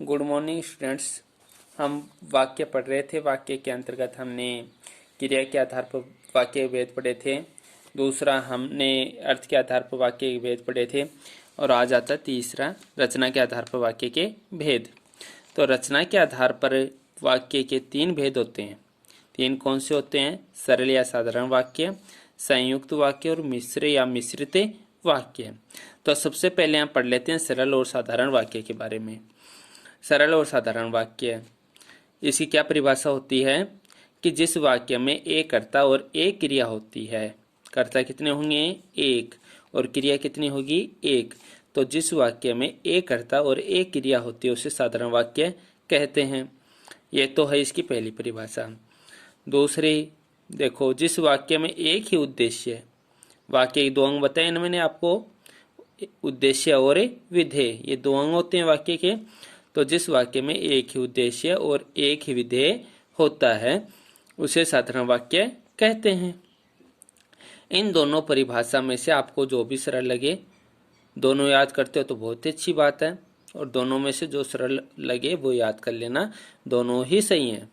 Good morning students. हम वाक्य पढ़ रहे थे। वाक्य के अंतर्गत हमने क्रिया के आधार पर वाक्य के भेद पढ़े थे। दूसरा हमने अर्थ के आधार पर वाक्य के भेद पढ़े थे और आज आता तीसरा रचना के आधार पर वाक्य के भेद। तो रचना के आधार पर वाक्य के 3 भेद होते हैं। 3 कौन से होते हैं? सरल या साधारण वाक्य, संयुक्त वाक्य और मिश्र या मिश्रित वाक्य। तो सबसे पहले हम पढ़ लेते हैं सरल और साधारण वाक्य के बारे में। सरल और साधारण वाक्य, इसकी क्या परिभाषा होती है कि जिस वाक्य में एक कर्ता और एक क्रिया होती है। कर्ता कितने होंगे? एक, और क्रिया कितनी होगी? एक। तो जिस वाक्य में एक कर्ता और एक क्रिया होती है उसे साधारण वाक्य कहते हैं। ये तो है इसकी पहली परिभाषा। दूसरी देखो, जिस वाक्य में एक ही उद्देश्य है। वाक्य के 2 अंग बताए ना मैंने आपको, उद्देश्य और विधेय, ये 2 अंग होते हैं वाक्य के। तो जिस वाक्य में एक ही उद्देश्य और एक ही विधेय होता है उसे साधारण वाक्य कहते हैं। इन दोनों परिभाषा में से आपको जो भी सरल लगे, दोनों याद करते हो तो बहुत ही अच्छी बात है, और दोनों में से जो सरल लगे वो याद कर लेना। दोनों ही सही हैं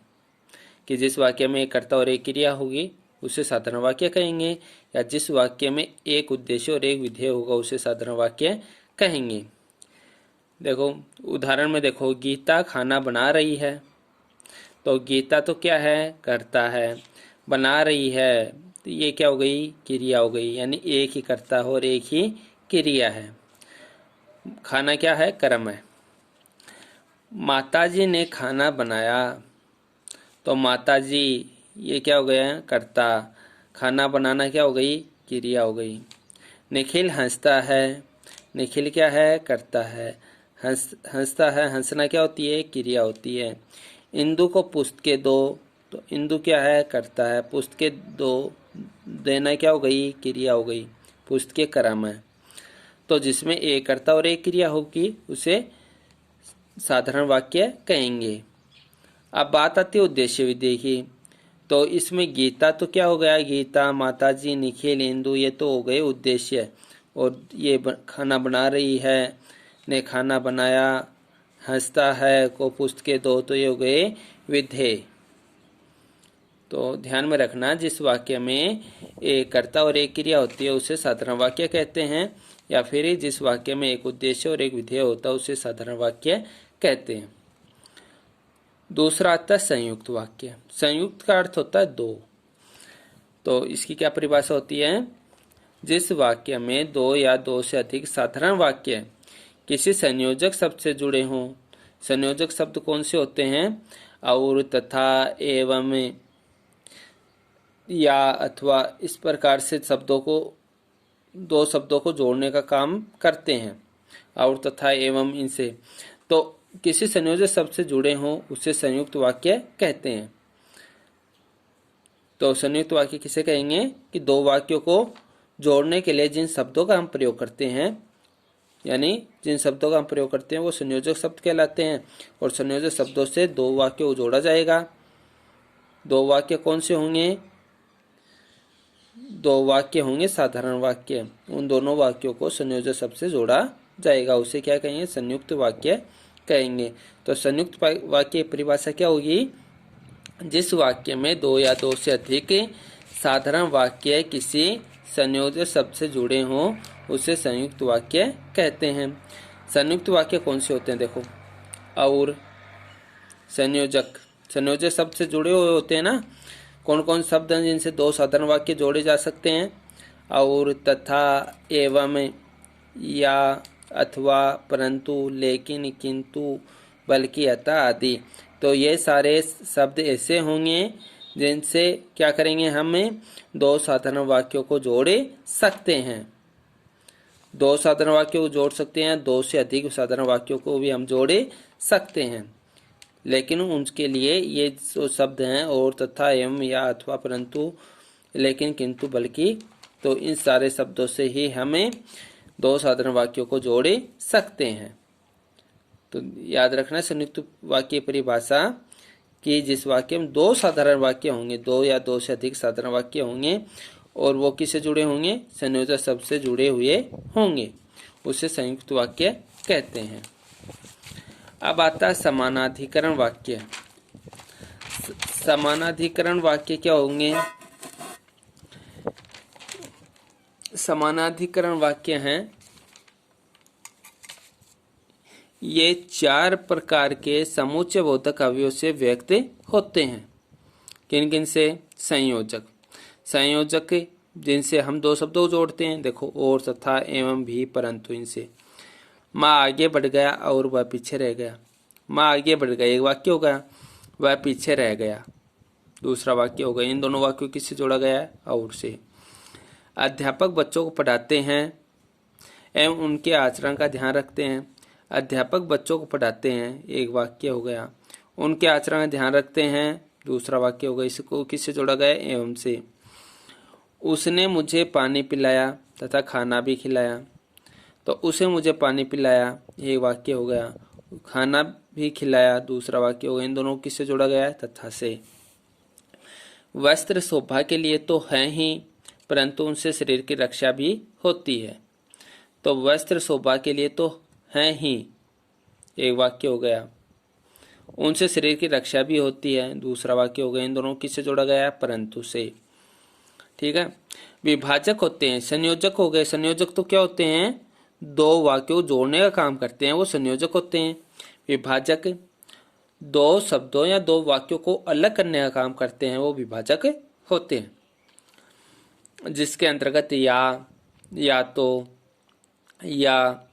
कि जिस वाक्य में एक कर्ता और एक क्रिया होगी उसे साधारण वाक्य कहेंगे, या जिस वाक्य में एक उद्देश्य और एक विधेय होगा उसे साधारण वाक्य कहेंगे। देखो उदाहरण में देखो, गीता खाना बना रही है। तो गीता तो क्या है? कर्ता है। बना रही है तो ये क्या हो गई? क्रिया हो गई, यानी एक ही कर्ता हो और एक ही क्रिया है। खाना क्या है? कर्म है। माताजी ने खाना बनाया, तो माताजी ये क्या हो गया? कर्ता। खाना बनाना क्या हो गई? क्रिया हो गई। निखिल हंसता है, निखिल क्या है? कर्ता है। हंसता है, हंसना क्या होती है? क्रिया होती है। इंदु को पुस्तकें दो, तो इंदु क्या है? कर्ता है। पुस्तकें दो, देना क्या हो गई? क्रिया हो गई। पुस्तकें कर्म है। तो जिसमें एक कर्ता और एक क्रिया होगी उसे साधारण वाक्य कहेंगे। अब बात आती है उद्देश्य विधेय की। तो इसमें गीता तो क्या हो गया? गीता, माताजी, निखिल, इंदु, ये तो हो गए उद्देश्य, और ये खाना बना रही है ने खाना बनाया, हंसता है को पुस्तकें दो, तो ये हो गए विधेय। तो ध्यान में रखना, जिस वाक्य में एक कर्ता और एक क्रिया होती है उसे साधारण वाक्य कहते हैं, या फिर जिस वाक्य में एक उद्देश्य और एक विधेय होता है उसे साधारण वाक्य कहते हैं। दूसरा आता है संयुक्त वाक्य। संयुक्त का अर्थ होता है 2। तो इसकी क्या परिभाषा होती है? जिस वाक्य में 2 या 2 से अधिक साधारण वाक्य किसी संयोजक शब्द से जुड़े हों। संयोजक शब्द कौन से होते हैं? और, तथा, एवं, या, अथवा, इस प्रकार से शब्दों को, 2 शब्दों को जोड़ने का काम करते हैं। और, तथा, एवं, इनसे तो किसी संयोजक शब्द से जुड़े हों उसे संयुक्त वाक्य कहते हैं। तो संयुक्त वाक्य किसे कहेंगे? कि 2 वाक्यों को जोड़ने के लिए जिन शब्दों का हम प्रयोग करते हैं, यानी जिन शब्दों का हम प्रयोग करते हैं वो संयोजक शब्द कहलाते हैं, और संयोजक शब्दों से 2 वाक्य को जोड़ा जाएगा। 2 वाक्य कौन से होंगे? 2 वाक्य होंगे साधारण वाक्य। उन दोनों वाक्यों को संयोजक शब्द से जोड़ा जाएगा, उसे क्या कहेंगे? संयुक्त वाक्य कहेंगे। तो संयुक्त वाक्य की परिभाषा क्या होगी? जिस वाक्य में 2 या 2 से अधिक साधारण वाक्य किसी संयोजक शब्द से जुड़े हों उसे संयुक्त वाक्य कहते हैं। संयुक्त वाक्य कौन से होते हैं? देखो, और, संयोजक शब्द से जुड़े हुए होते हैं ना। कौन कौन शब्द हैं जिनसे 2 साधारण वाक्य जोड़े जा सकते हैं? और, तथा, एवं, या, अथवा, परंतु, लेकिन, किंतु, बल्कि, अतः आदि। तो ये सारे शब्द ऐसे होंगे जिनसे क्या करेंगे? हम 2 साधारण वाक्यों को जोड़े सकते हैं। 2 साधारण वाक्यों को जोड़ सकते हैं, 2 से अधिक साधारण वाक्यों को भी हम जोड़े सकते हैं। लेकिन उनके लिए ये जो शब्द हैं, और, तथा, एवं, या, अथवा, परंतु, लेकिन, किंतु, बल्कि, तो इन सारे शब्दों से ही हमें 2 साधारण वाक्यों को जोड़े सकते हैं। तो याद रखना संयुक्त वाक्य परिभाषा कि जिस वाक्य में 2 साधारण वाक्य होंगे, 2 या 2 से अधिक साधारण वाक्य होंगे, और वो किससे जुड़े होंगे? संयोजक शब्द से जुड़े हुए होंगे, उसे संयुक्त वाक्य कहते हैं। अब आता है समानाधिकरण वाक्य। समानाधिकरण वाक्य क्या होंगे? समानाधिकरण वाक्य हैं ये 4 प्रकार के समुच्चय बोधक अवयव से व्यक्त होते हैं। किन किन से? संयोजक। संयोजक जिनसे हम 2 शब्दों को जोड़ते हैं, देखो और, तथा, एवं, भी, परंतु। इनसे माँ आगे बढ़ गया और वह पीछे रह गया। माँ आगे बढ़ गया एक वाक्य हो गया, वह पीछे रह गया दूसरा वाक्य हो गया। इन दोनों वाक्यों किससे जोड़ा गया है? और से। अध्यापक बच्चों को पढ़ाते हैं एवं उनके आचरण का ध्यान रखते हैं। अध्यापक बच्चों को पढ़ाते हैं एक वाक्य हो गया, उनके आचरण का ध्यान रखते हैं दूसरा वाक्य हो गया। इसको किससे जोड़ा गया? एवं से। उसने मुझे पानी पिलाया तथा खाना भी खिलाया, तो उसे मुझे पानी पिलाया एक वाक्य हो गया, खाना भी खिलाया दूसरा वाक्य हो गया। इन दोनों को किससे जोड़ा गया है? तथा से। वस्त्र शोभा के लिए तो है ही, परंतु उनसे शरीर की रक्षा भी होती है। तो वस्त्र शोभा के लिए तो है ही एक वाक्य हो गया, उनसे शरीर की रक्षा भी होती है दूसरा वाक्य हो गया। इन दोनों किससे जोड़ा गया है? परंतु से। ठीक है। विभाजक होते हैं, संयोजक हो गए। संयोजक तो क्या होते हैं? 2 वाक्यों को जोड़ने का काम करते हैं, वो संयोजक होते हैं। विभाजक 2 शब्दों या 2 वाक्यों को अलग करने का काम करते हैं, वो विभाजक होते हैं। जिसके अंतर्गत या तो, या,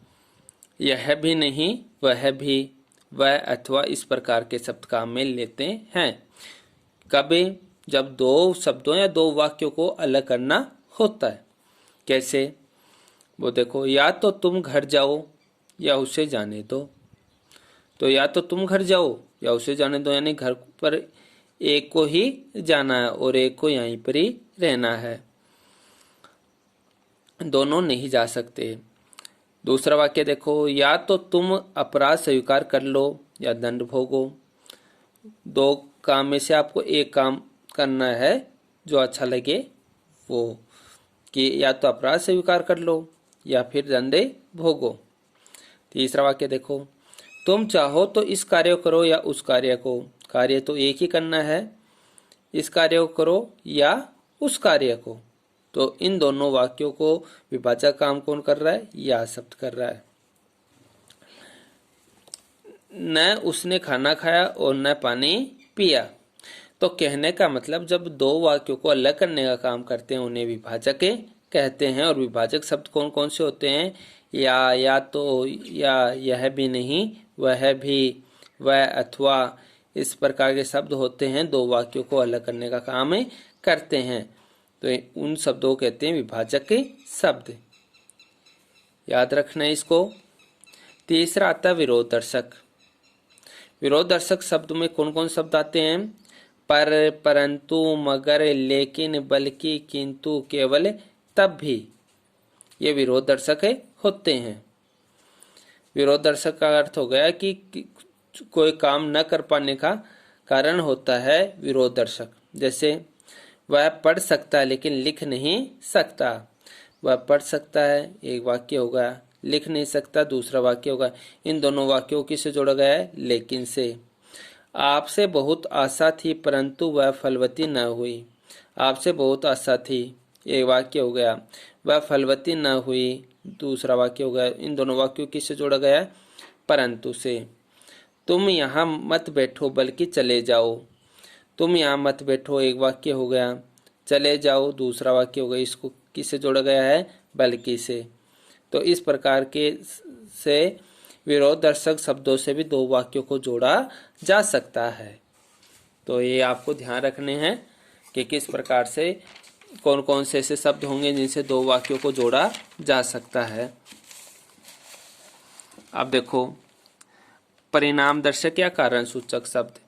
यह भी नहीं, वह भी, वह, अथवा इस प्रकार के शब्द काम में लेते हैं। कभी जब 2 शब्दों या 2 वाक्यों को अलग करना होता है। कैसे? वो देखो, या तो तुम घर जाओ या उसे जाने दो। तो या तो तुम घर जाओ या उसे जाने दो, यानी घर पर एक को ही जाना है और एक को यहीं पर ही रहना है, दोनों नहीं जा सकते। दूसरा वाक्य देखो, या तो तुम अपराध स्वीकार कर लो या दंड भोगो। 2 काम में से आपको एक काम करना है जो अच्छा लगे वो, कि या तो अपराध स्वीकार कर लो या फिर दंड भोगो। तीसरा वाक्य देखो, तुम चाहो तो इस कार्य को करो या उस कार्य को। कार्य तो एक ही करना है, इस कार्य को करो या उस कार्य को। तो इन दोनों वाक्यों को विभाजक काम कौन कर रहा है? या शब्द कर रहा है। न उसने खाना खाया और न पानी पिया। तो कहने का मतलब, जब 2 वाक्यों को अलग करने का काम करते हैं उन्हें विभाजक कहते हैं। और विभाजक शब्द कौन कौन से होते हैं? या तो, या, यह भी नहीं, वह भी, वह, अथवा इस प्रकार के शब्द होते हैं, 2 वाक्यों को अलग करने का काम करते हैं। तो उन शब्दों को कहते हैं विभाजक शब्द। याद रखना है इसको। तीसरा आता है विरोध दर्शक। विरोध दर्शक शब्द में कौन कौन शब्द आते हैं? पर, परंतु, मगर, लेकिन, बल्कि, किंतु, केवल, तब भी। ये विरोध दर्शक होते हैं। विरोध दर्शक का अर्थ हो गया कि कोई काम न कर पाने का कारण होता है विरोध दर्शक। जैसे वह पढ़ सकता है लेकिन लिख नहीं सकता। वह पढ़ सकता है एक वाक्य होगा, लिख नहीं सकता दूसरा वाक्य होगा। इन दोनों वाक्यों को किससे जोड़ा गया है? लेकिन से। आपसे बहुत आशा थी परंतु वह फलवती न हुई। आपसे बहुत आशा थी एक वाक्य हो गया, वह फलवती न हुई दूसरा वाक्य हो गया। इन दोनों वाक्यों को किससे जोड़ा गया है? परंतु से। तुम यहाँ मत बैठो बल्कि चले जाओ। तुम यहाँ मत बैठो एक वाक्य हो गया, चले जाओ दूसरा वाक्य हो गया। इसको किससे जोड़ा गया है? बल्कि से। तो इस प्रकार के से विरोध दर्शक शब्दों से भी 2 वाक्यों को जोड़ा जा सकता है। तो ये आपको ध्यान रखने हैं कि किस प्रकार से कौन कौन से ऐसे शब्द होंगे जिनसे 2 वाक्यों को जोड़ा जा सकता है। अब देखो, परिणाम दर्शक या कारण सूचक शब्द।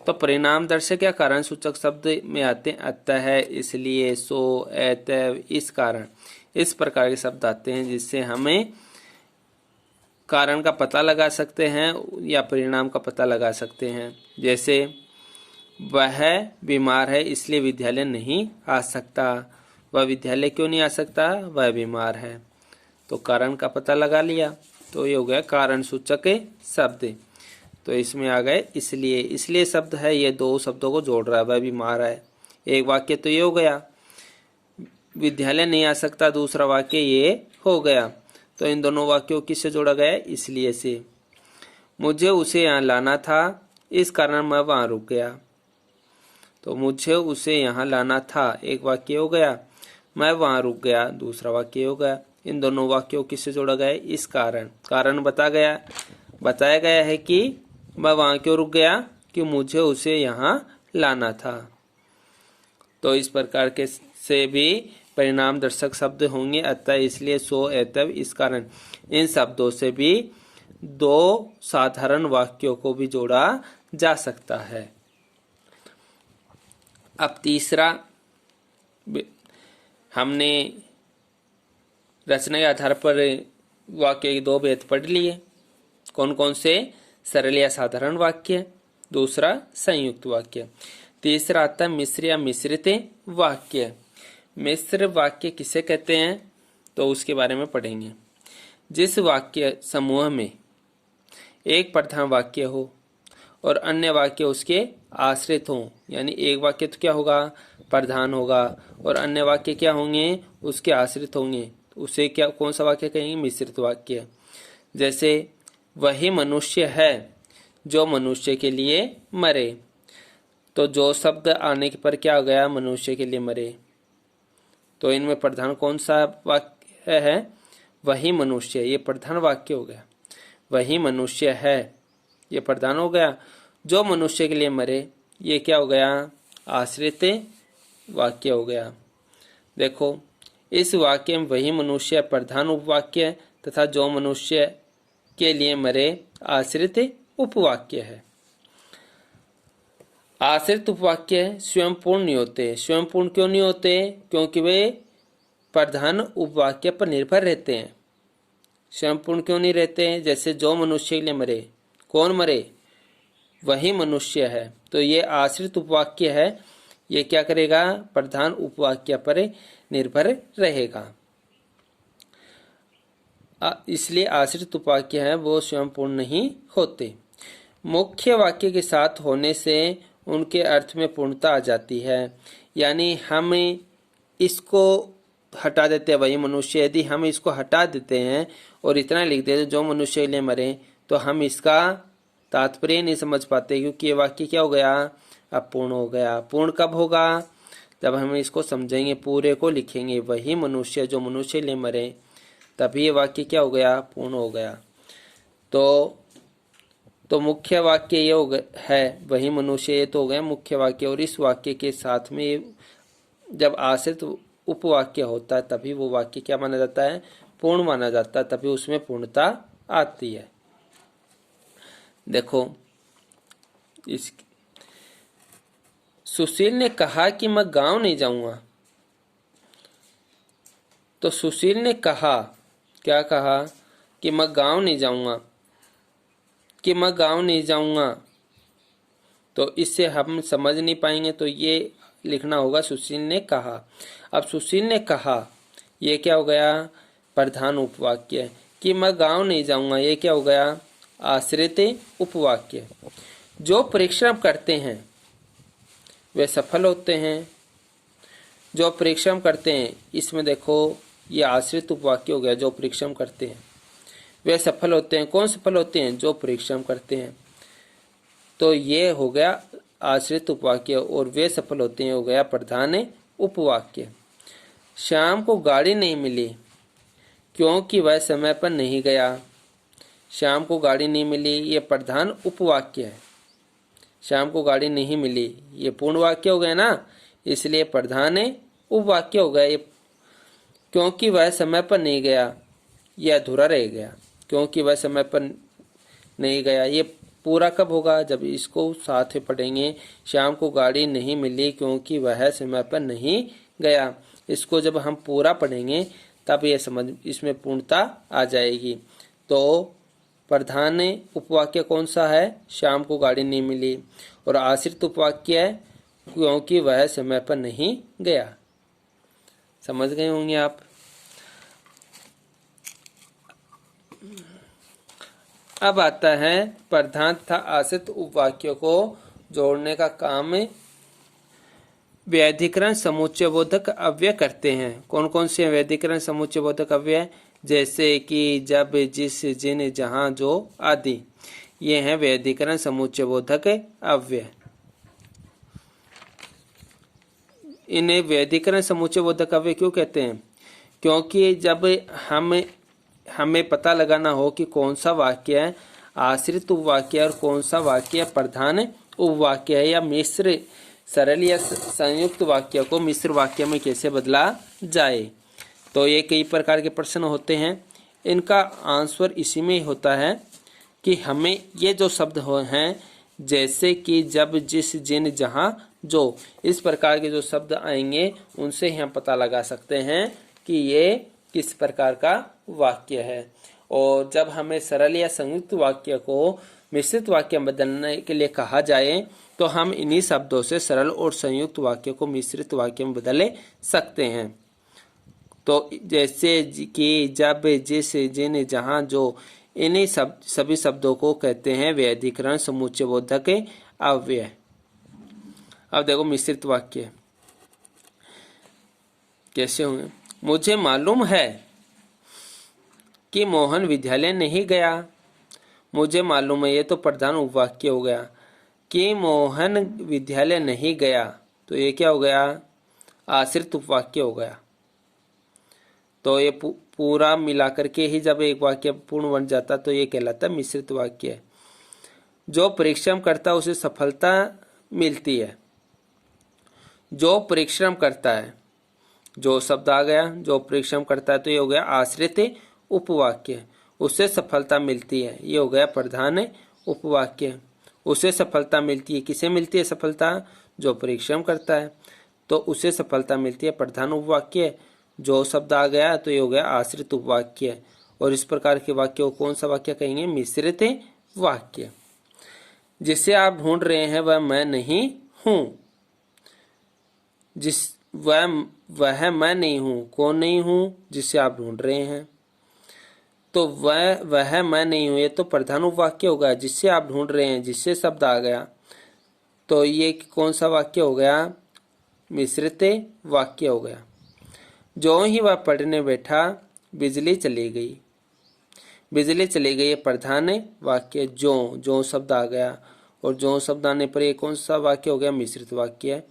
तो परिणाम दर्शक या कारण सूचक शब्द में आते हैं अतः, इसलिए, सो, अतएव, इस कारण। इस प्रकार के शब्द आते हैं जिससे हमें कारण का पता लगा सकते हैं या परिणाम का पता लगा सकते हैं। जैसे वह बीमार है इसलिए विद्यालय नहीं आ सकता। वह विद्यालय क्यों नहीं आ सकता? वह बीमार है। तो कारण का पता लगा लिया, तो ये हो गया कारण सूचक शब्द। तो इसमें आ गए इसलिए। इसलिए शब्द है ये दो शब्दों को जोड़ रहा है, वह भी मार है। एक वाक्य तो ये हो गया, विद्यालय नहीं आ सकता, दूसरा वाक्य ये हो गया। तो इन दोनों वाक्यों किससे जोड़ा गया है? इसलिए से। मुझे उसे यहाँ लाना था, इस कारण मैं वहां रुक गया। तो मुझे उसे यहाँ लाना था एक वाक्य हो गया, मैं वहां रुक गया दूसरा वाक्य हो गया। इन दोनों वाक्यों किससे जोड़ा गया है? इस कारण। कारण बताया गया है कि मैं वहां क्यों रुक गया, कि मुझे उसे यहाँ लाना था। तो इस प्रकार के से भी परिणाम दर्शक शब्द होंगे। अतः, इसलिए, सो, एतव, इस कारण, इन शब्दों से भी दो साधारण वाक्यों को भी जोड़ा जा सकता है। अब तीसरा, हमने रचना के आधार पर वाक्य के दो भेद पढ़ लिए। कौन कौन से? सरल या साधारण वाक्य, दूसरा संयुक्त वाक्य। तीसरा आता है मिश्र या मिश्रित वाक्य। मिश्र वाक्य किसे कहते हैं, तो उसके बारे में पढ़ेंगे। जिस वाक्य समूह में एक प्रधान वाक्य हो और अन्य वाक्य उसके आश्रित हों, यानी एक वाक्य तो क्या होगा? प्रधान होगा, और अन्य वाक्य क्या होंगे? उसके आश्रित होंगे। उसे क्या, कौन सा वाक्य कहेंगे? मिश्रित वाक्य। जैसे वही मनुष्य है जो मनुष्य के लिए मरे, तो जो शब्द आने पर क्या हो गया? मनुष्य के लिए मरे। तो इनमें प्रधान कौन सा वाक्य है? वही मनुष्य, ये प्रधान वाक्य हो गया। वही मनुष्य है, ये प्रधान हो गया। जो मनुष्य के लिए मरे, ये क्या हो गया? आश्रित वाक्य हो गया। देखो, इस वाक्य में वही मनुष्य प्रधान उपवाक्य तथा जो मनुष्य के लिए मरे आश्रित उपवाक्य है। आश्रित उपवाक्य स्वयं पूर्ण नहीं होते। स्वयं पूर्ण क्यों नहीं होते? क्योंकि वे प्रधान उपवाक्य पर निर्भर रहते हैं। स्वयं पूर्ण क्यों नहीं रहते हैं? जैसे जो मनुष्य के लिए मरे, कौन मरे? वही मनुष्य है। तो ये आश्रित उपवाक्य है, ये क्या करेगा? प्रधान उपवाक्य पर निर्भर रहेगा। इसलिए आश्रित उपवाक्य है वो स्वयं पूर्ण नहीं होते। मुख्य वाक्य के साथ होने से उनके अर्थ में पूर्णता आ जाती है। यानी हम इसको हटा देते हैं, वही मनुष्य, यदि हम इसको हटा देते हैं और इतना लिख देते जो मनुष्य के लिए मरे, तो हम इसका तात्पर्य नहीं समझ पाते, क्योंकि ये वाक्य क्या हो गया? अपूर्ण हो गया। पूर्ण कब होगा? जब हम इसको समझेंगे, पूरे को लिखेंगे, वही मनुष्य जो मनुष्य के लिए मरे, तभी ये वाक्य क्या हो गया? पूर्ण हो गया। तो मुख्य वाक्य ये है, वही मनुष्य, ये तो हो गया मुख्य वाक्य। और इस वाक्य के साथ में जब आश्रित उपवाक्य होता है, तभी वो वाक्य क्या माना जाता है? पूर्ण माना जाता है, तभी उसमें पूर्णता आती है। देखो, सुशील ने कहा कि मैं गांव नहीं जाऊंगा। तो सुशील ने कहा, क्या कहा? कि मैं गांव नहीं जाऊंगा, कि मैं गांव नहीं जाऊंगा। तो इससे हम समझ नहीं पाएंगे, तो ये लिखना होगा सुशील ने कहा। अब सुशील ने कहा, ये क्या हो गया? प्रधान उपवाक्य। कि मैं गांव नहीं जाऊंगा, ये क्या हो गया? आश्रित उपवाक्य। जो परिश्रम करते हैं वे सफल होते हैं। जो परिश्रम करते हैं, इसमें देखो ये आश्रित उपवाक्य हो गया। जो परिश्रम करते हैं वे सफल होते हैं। कौन सफल होते हैं? जो परिश्रम करते हैं। तो ये हो गया आश्रित उपवाक्य, और वे सफल होते हैं हो गया प्रधान उपवाक्य। शाम को गाड़ी नहीं मिली क्योंकि वह समय पर नहीं गया। शाम को गाड़ी नहीं मिली, ये प्रधान उपवाक्य है। शाम को गाड़ी नहीं मिली, ये पूर्ण वाक्य हो गया ना, इसलिए प्रधान उपवाक्य हो गया। ये क्योंकि वह समय पर नहीं गया, यह अधूरा रह गया। क्योंकि वह समय पर नहीं गया, ये पूरा कब होगा? जब इसको साथ में पढ़ेंगे। शाम को गाड़ी नहीं मिली क्योंकि वह समय पर नहीं गया। इसको जब हम पूरा पढ़ेंगे तब ये समझ, इसमें पूर्णता आ जाएगी। तो प्रधान उपवाक्य कौन सा है? शाम को गाड़ी नहीं मिली। और आश्रित उपवाक्य है क्योंकि वह समय पर नहीं गया। समझ गए होंगे आप। अब आता है प्रधान तथा आश्रित उपवाक्यों को जोड़ने का काम व्याधिकरण समुच्चयबोधक अव्यय करते हैं। कौन कौन से व्याधिकरण समुच्चयबोधक अव्यय? जैसे कि, जब, जिस, जिन, जहां, जो आदि, ये हैं व्याधिकरण समुच्चयबोधक अव्यय। इन्हें व्याधिकरण समुच्चयबोधक अव्यय क्यों कहते हैं? क्योंकि जब हमें पता लगाना हो कि कौन सा वाक्य है आश्रित उपवाक्य और कौन सा वाक्य प्रधान उपवाक्य है, या मिश्र सरल या संयुक्त वाक्य को मिश्र वाक्य में कैसे बदला जाए, तो ये कई प्रकार के प्रश्न होते हैं। इनका आंसर इसी में होता है कि हमें ये जो शब्द हैं, जैसे कि जब, जिस, जिन, जहां, जो, इस प्रकार के जो शब्द आएंगे उनसे ही हम पता लगा सकते हैं कि ये किस प्रकार का वाक्य है। और जब हमें सरल या संयुक्त वाक्य को मिश्रित वाक्य में बदलने के लिए कहा जाए तो हम इन्हीं शब्दों से सरल और संयुक्त वाक्य को मिश्रित वाक्य में बदल सकते हैं। तो जैसे कि, जब, जिस, जिन, जहां, जो, इन्हीं सभी शब्दों को कहते हैं व्याधिकरण समुच्चयबोधक अव्यय। अब देखो मिश्रित वाक्य कैसे होंगे। मुझे मालूम है कि मोहन विद्यालय नहीं गया। मुझे मालूम है, ये तो प्रधान उपवाक्य हो गया। कि मोहन विद्यालय नहीं गया, तो ये क्या हो गया? आश्रित उपवाक्य हो गया। तो ये पूरा मिलाकर के ही जब एक वाक्य पूर्ण बन जाता तो ये कहलाता है मिश्रित वाक्य। जो परिश्रम करता है उसे सफलता मिलती है। जो परिश्रम करता है, जो शब्द आ गया, जो परिश्रम करता है, तो ये हो गया आश्रित उपवाक्य। उससे सफलता मिलती है, ये हो गया प्रधान उपवाक्य। उसे सफलता मिलती है, किसे मिलती है सफलता? जो परिश्रम करता है, तो उसे सफलता मिलती है प्रधान उपवाक्य। जो शब्द आ गया तो ये हो गया आश्रित उपवाक्य। और इस प्रकार के वाक्य को कौन सा वाक्य कहेंगे? मिश्रित वाक्य। जिसे आप ढूंढ रहे हैं वह मैं नहीं हूँ। वह मैं नहीं हूँ, कौन नहीं हूँ? जिसे आप ढूंढ रहे हैं। तो वह मैं नहीं हूँ, ये तो प्रधान उपवाक्य होगा। जिससे आप ढूंढ रहे हैं, जिससे शब्द आ गया, तो ये कौन सा वाक्य हो गया? मिश्रित वाक्य हो गया। जो ही वह पढ़ने बैठा बिजली चली गई। बिजली चली गई प्रधान वाक्य। जो शब्द आ गया, और जो शब्द आने पर ये कौन सा वाक्य हो गया? मिश्रित वाक्य।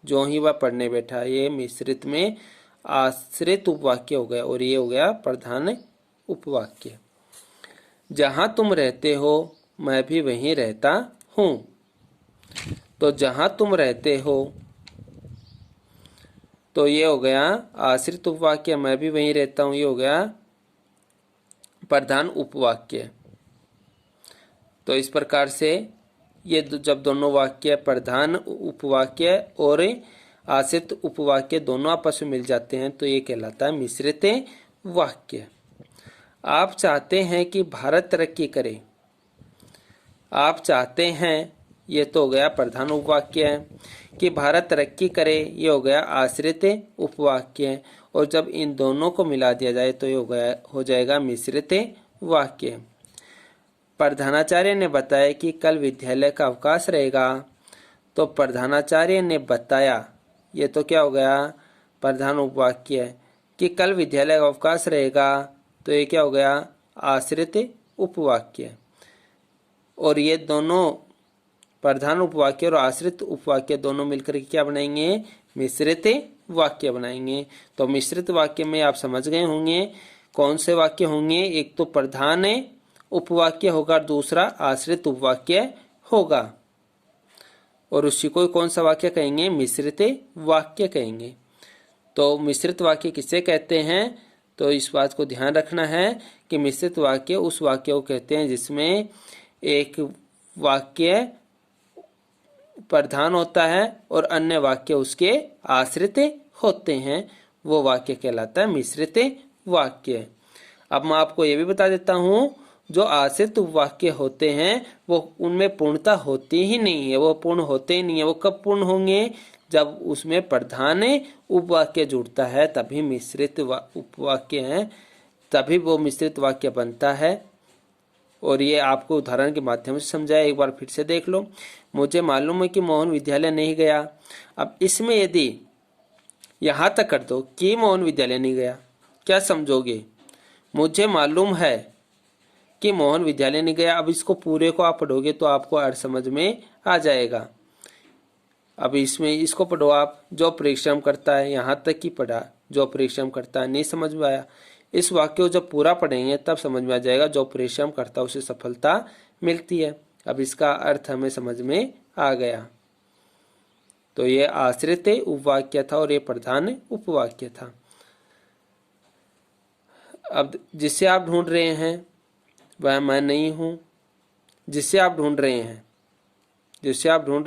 जो ही वह पढ़ने बैठा, ये मिश्रित में आश्रित उपवाक्य हो गया, और ये हो गया प्रधान उपवाक्य। जहां तुम रहते हो मैं भी वहीं रहता हूं। तो जहां तुम रहते हो, तो ये हो गया आश्रित उपवाक्य। मैं भी वहीं रहता हूं, ये हो गया प्रधान उपवाक्य। तो इस प्रकार से ये जब दोनों वाक्य प्रधान उपवाक्य और आश्रित उपवाक्य दोनों आपस में मिल जाते हैं तो ये कहलाता है मिश्रित वाक्य। आप चाहते हैं कि भारत तरक्की करे। आप चाहते हैं, ये तो हो गया प्रधान उपवाक्य है। कि भारत तरक्की करे, ये हो गया आश्रित उपवाक्य। और जब इन दोनों को मिला दिया जाए तो ये हो जाएगा मिश्रित वाक्य। प्रधानाचार्य ने बताया कि कल विद्यालय का अवकाश रहेगा। तो प्रधानाचार्य ने बताया, ये तो क्या हो गया? प्रधान उपवाक्य है। कि कल विद्यालय का अवकाश रहेगा, तो ये क्या हो गया? आश्रित उपवाक्य। और ये दोनों प्रधान उपवाक्य और आश्रित उपवाक्य दोनों मिलकर क्या बनाएंगे? मिश्रित वाक्य बनाएंगे। तो मिश्रित वाक्य में आप समझ गए होंगे कौन से वाक्य होंगे। एक तो प्रधान उपवाक्य होगा, दूसरा आश्रित उपवाक्य होगा, और उसी को कौन सा वाक्य कहेंगे? मिश्रित वाक्य कहेंगे। तो मिश्रित वाक्य किसे कहते हैं? तो इस बात को ध्यान रखना है कि मिश्रित वाक्य उस वाक्य को कहते हैं जिसमें एक वाक्य प्रधान होता है और अन्य वाक्य उसके आश्रित होते हैं, वो वाक्य कहलाता है मिश्रित वाक्य। अब मैं आपको ये भी बता देता हूँ, जो आश्रित वाक्य होते हैं वो उनमें पूर्णता होती ही नहीं है, वो पूर्ण होते ही नहीं है। वो कब पूर्ण होंगे? जब उसमें प्रधान उपवाक्य जुड़ता है, तभी मिश्रित उपवाक्य है, तभी वो मिश्रित वाक्य बनता है। और ये आपको उदाहरण के माध्यम से समझाया, एक बार फिर से देख लो। मुझे मालूम है कि मोहन विद्यालय नहीं गया। अब इसमें यदि यहाँ तक कर दो कि मोहन विद्यालय नहीं गया, क्या समझोगे? मुझे मालूम है कि मोहन विद्यालय नहीं गया। अब इसको पूरे को आप पढ़ोगे तो आपको अर्थ समझ में आ जाएगा। अब इसमें इसको पढ़ो आप, जो परिश्रम करता है, यहाँ तक ही पढ़ा, जो परिश्रम करता है, नहीं समझ में आया। इस वाक्य को जब पूरा पढ़ेंगे तब समझ में आ जाएगा, जो परिश्रम करता है उसे सफलता मिलती है। अब इसका अर्थ हमें समझ में आ गया। तो ये आश्रित उपवाक्य था और ये प्रधान उपवाक्य था। अब जिसे आप ढूंढ रहे हैं वह मैं नहीं हूं। जिसे आप ढूंढ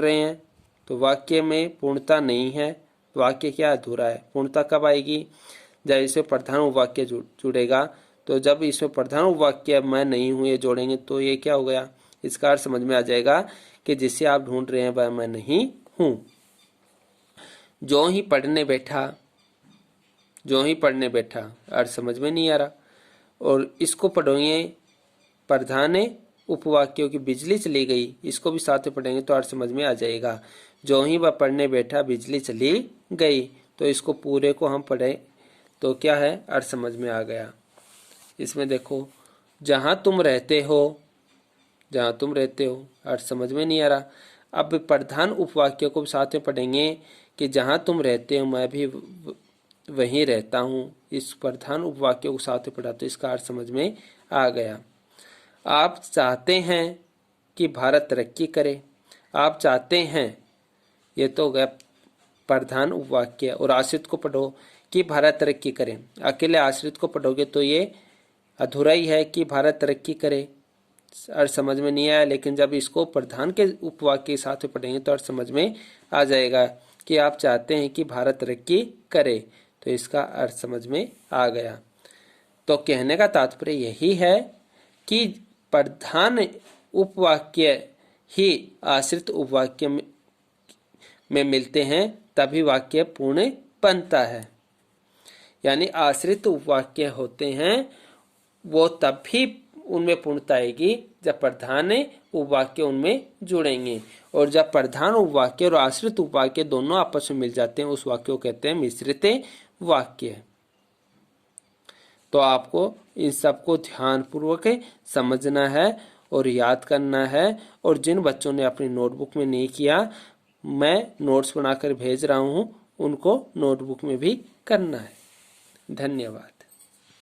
रहे हैं तो वाक्य में पूर्णता नहीं है, वाक्य क्या अधूरा है। पूर्णता कब आएगी? जब इसमें प्रधान उपवाक्य जुड़ेगा। तो जब इसमें प्रधान उपवाक्य मैं नहीं हूं ये जोड़ेंगे तो ये क्या हो गया? इसका अर्थ समझ में आ जाएगा कि जिसे आप ढूंढ रहे हैं वह मैं नहीं हूं। जो ही पढ़ने बैठा, अर्थ समझ में नहीं आ रहा। और इसको पढ़ोगे प्रधान उपवाक्यों की बिजली चली गई, इसको भी साथ में पढ़ेंगे तो अर्थ समझ में आ जाएगा। जो ही वह पढ़ने बैठा बिजली चली गई, तो इसको पूरे को हम पढ़े तो क्या है? अर्थ समझ में आ गया। इसमें देखो, जहां तुम रहते हो, अर्थ समझ में नहीं आ रहा। अब प्रधान उपवाक्यों को साथ में पढ़ेंगे कि जहां तुम रहते हो मैं भी वहीं रहता हूं। इस प्रधान उपवाक्यों को साथ में पढ़ा तो इसका अर्थ समझ में आ गया। आप चाहते हैं कि भारत तरक्की करे। आप चाहते हैं, ये तो हो गया प्रधान उपवाक्य। और आश्रित को पढ़ो कि भारत तरक्की करे। अकेले आश्रित को पढ़ोगे तो ये अधूरा ही है कि भारत तरक्की करे, अर्थ समझ में नहीं आया। लेकिन जब इसको प्रधान के उपवाक्य के साथ पढ़ेंगे तो अर्थ समझ में आ जाएगा कि आप चाहते हैं कि भारत तरक्की करे, तो इसका अर्थ समझ में आ गया। तो कहने का तात्पर्य यही है कि प्रधान उपवाक्य ही आश्रित उपवाक्य में मिलते हैं, तभी वाक्य पूर्ण बनता है। यानी आश्रित उपवाक्य होते हैं वो तभी उनमें पूर्णता आएगी जब प्रधान उपवाक्य उनमें जुड़ेंगे। और जब प्रधान उपवाक्य और आश्रित उपवाक्य दोनों आपस में मिल जाते हैं उस वाक्य को कहते हैं मिश्रित वाक्य। तो आपको इन सबको ध्यानपूर्वक समझना है और याद करना है। और जिन बच्चों ने अपनी नोटबुक में नहीं किया, मैं नोट्स बनाकर भेज रहा हूँ, उनको नोटबुक में भी करना है। धन्यवाद।